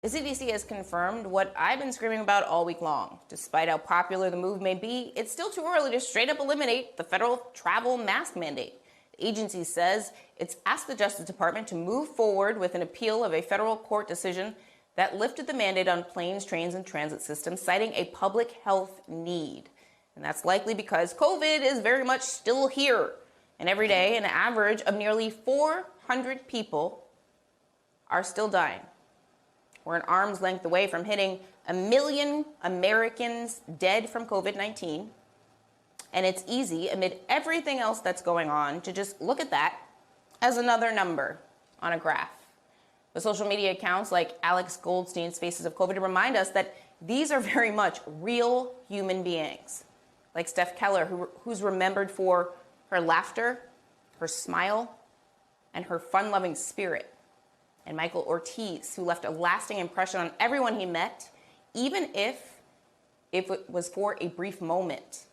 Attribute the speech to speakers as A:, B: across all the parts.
A: The CDC has confirmed what I've been screaming about all week long. Despite how popular the move may be, it's still too early to straight up eliminate the federal travel mask mandate. The agency says it's asked the Justice Department to move forward with an appeal of a federal court decision that lifted the mandate on planes, trains, and transit systems, citing a public health need. And that's likely because COVID is very much still here. And every day, an average of nearly 400 people are still dying. We're an arm's length away from hitting 1 million Americans dead from COVID-19. And it's easy, amid everything else that's going on, to just look at that as another number on a graph. But social media accounts like Alex Goldstein's Faces of COVID remind us that these are very much real human beings. Like Steph Keller, who's remembered for her laughter, her smile, and her fun-loving spirit. And Michael Ortiz, who left a lasting impression on everyone he met, even if it was for a brief moment.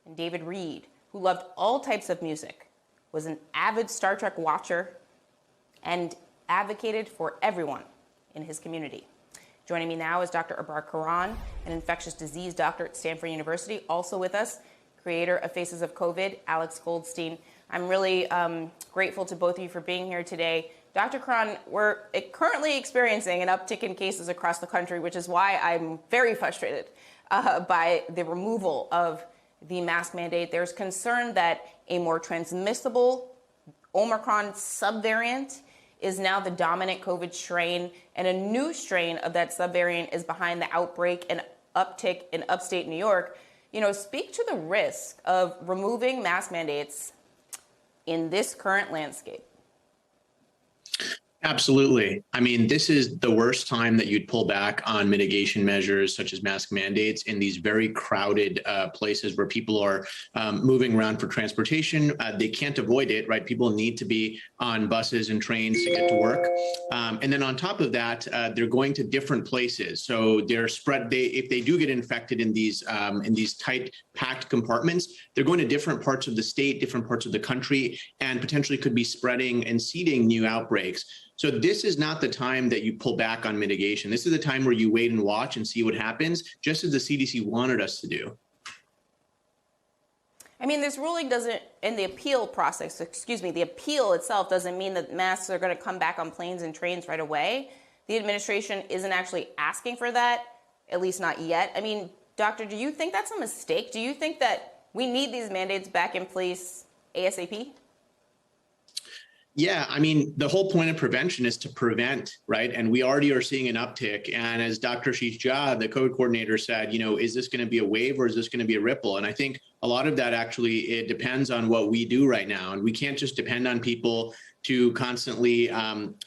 A: And David Reed, who loved all types of music, was an avid Star Trek watcher, and advocated for everyone in his community. Joining me now is Dr. Abrar Karan, an infectious disease doctor at Stanford University. Also with us, creator of Faces of COVID, Alex Goldstein. I'm really grateful to both of you for being here today. Dr. Karan, we're currently experiencing an uptick in cases across the country, which is why I'm very frustrated by the removal of the mask mandate. There's concern that a more transmissible Omicron subvariant is now the dominant COVID strain, and a new strain of that subvariant is behind the outbreak and uptick in upstate New York. Speak to the risk of removing mask mandates in this current landscape.
B: Absolutely. I mean, this is the worst time that you'd pull back on mitigation measures such as mask mandates in these very crowded places where people are moving around for transportation. They can't avoid it, right? People need to be on buses and trains to get to work. And then on top of that, they're going to different places. So they're spread. If they do get infected in these tight, packed compartments, they're going to different parts of the state, different parts of the country, and potentially could be spreading and seeding new outbreaks. So this is not the time that you pull back on mitigation. This is the time where you wait and watch and see what happens, just as the CDC wanted us to do.
A: I mean, this ruling doesn't, in the appeal process, the appeal itself doesn't mean that masks are going to come back on planes and trains right away. The administration isn't actually asking for that, at least not yet. I mean, Doctor, do you think that's a mistake? Do you think that we need these mandates back in place ASAP?
B: Yeah, I mean, the whole point of prevention is to prevent, right? And we already are seeing an uptick. And as Dr. Shijja, the COVID coordinator, said, is this going to be a wave or is this going to be a ripple? And I think a lot of that actually, it depends on what we do right now. And we can't just depend on people to constantly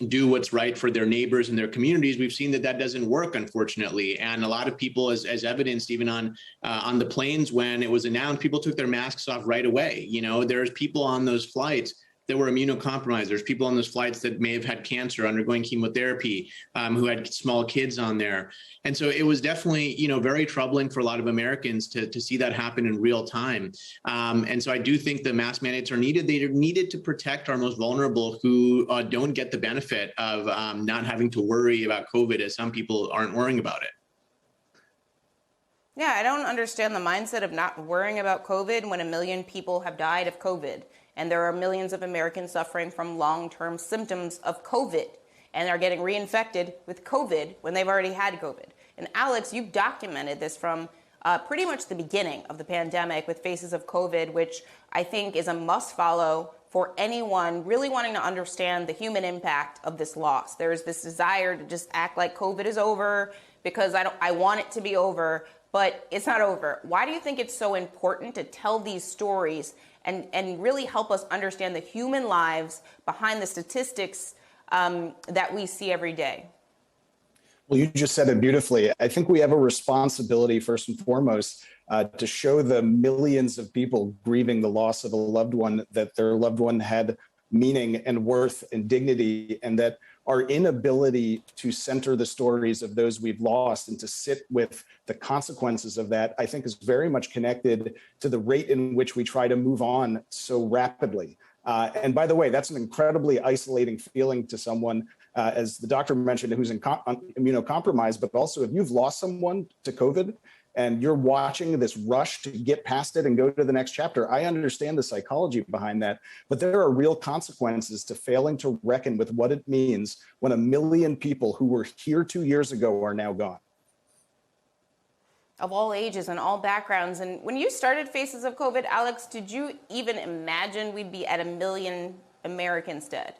B: do what's right for their neighbors and their communities. We've seen that doesn't work, unfortunately. And a lot of people, as evidenced even on the planes when it was announced, people took their masks off right away. There's people on those flights that were immunocompromised. There's people on those flights that may have had cancer, undergoing chemotherapy, who had small kids on there. And so it was definitely, very troubling for a lot of Americans to see that happen in real time. And so I do think the mask mandates are needed. They're needed to protect our most vulnerable who don't get the benefit of not having to worry about COVID, as some people aren't worrying about it.
A: Yeah, I don't understand the mindset of not worrying about COVID when 1 million people have died of COVID. And there are millions of Americans suffering from long-term symptoms of COVID, and are getting reinfected with COVID when they've already had COVID. And Alex, you've documented this from pretty much the beginning of the pandemic with Faces of COVID, which I think is a must follow for anyone really wanting to understand the human impact of this loss. There's this desire to just act like COVID is over because I want it to be over, but it's not over. Why do you think it's so important to tell these stories and really help us understand the human lives behind the statistics that we see every day?
C: Well, you just said it beautifully. I think we have a responsibility, first and foremost, to show the millions of people grieving the loss of a loved one, that their loved one had meaning and worth and dignity, and that our inability to center the stories of those we've lost and to sit with the consequences of that, I think, is very much connected to the rate in which we try to move on so rapidly. And by the way, that's an incredibly isolating feeling to someone as the doctor mentioned, who's immunocompromised, but also if you've lost someone to COVID and you're watching this rush to get past it and go to the next chapter, I understand the psychology behind that, but there are real consequences to failing to reckon with what it means when 1 million people who were here 2 years ago are now gone.
A: Of all ages and all backgrounds. And when you started Faces of COVID, Alex, did you even imagine we'd be at 1 million Americans dead?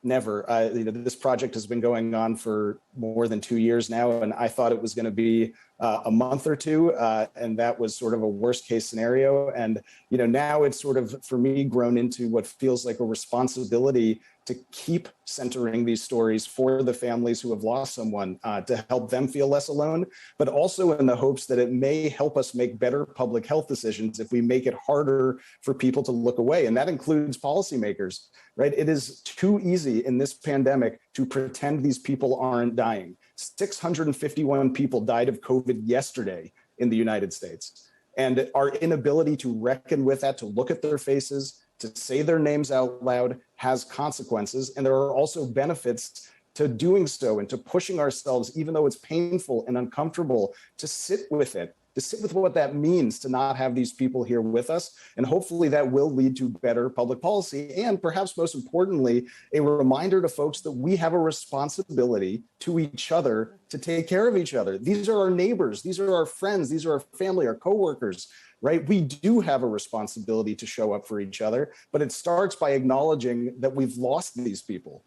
C: Never. This project has been going on for more than 2 years now, and I thought it was going to be a month or two, and that was sort of a worst case scenario. And now it's sort of, for me, grown into what feels like a responsibility to keep centering these stories for the families who have lost someone, to help them feel less alone, but also in the hopes that it may help us make better public health decisions if we make it harder for people to look away. And that includes policymakers, right? It is too easy in this pandemic to pretend these people aren't dying. 651 people died of COVID yesterday in the United States. And our inability to reckon with that, to look at their faces, to say their names out loud has consequences. And there are also benefits to doing so and to pushing ourselves, even though it's painful and uncomfortable, to sit with it, to sit with what that means to not have these people here with us. And hopefully that will lead to better public policy. And perhaps most importantly, a reminder to folks that we have a responsibility to each other to take care of each other. These are our neighbors. These are our friends. These are our family, our coworkers. Right? We do have a responsibility to show up for each other, but it starts by acknowledging that we've lost these people.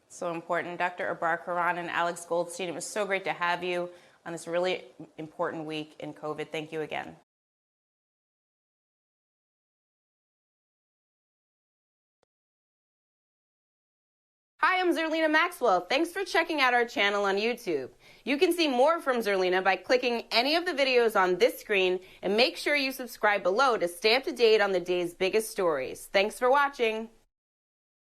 A: So important. Dr. Abrar Karan and Alex Goldstein, it was so great to have you on this really important week in COVID. Thank you again. Hi, I'm Zerlina Maxwell. Thanks for checking out our channel on YouTube. You can see more from Zerlina by clicking any of the videos on this screen, and make sure you subscribe below to stay up to date on the day's biggest stories. Thanks for watching.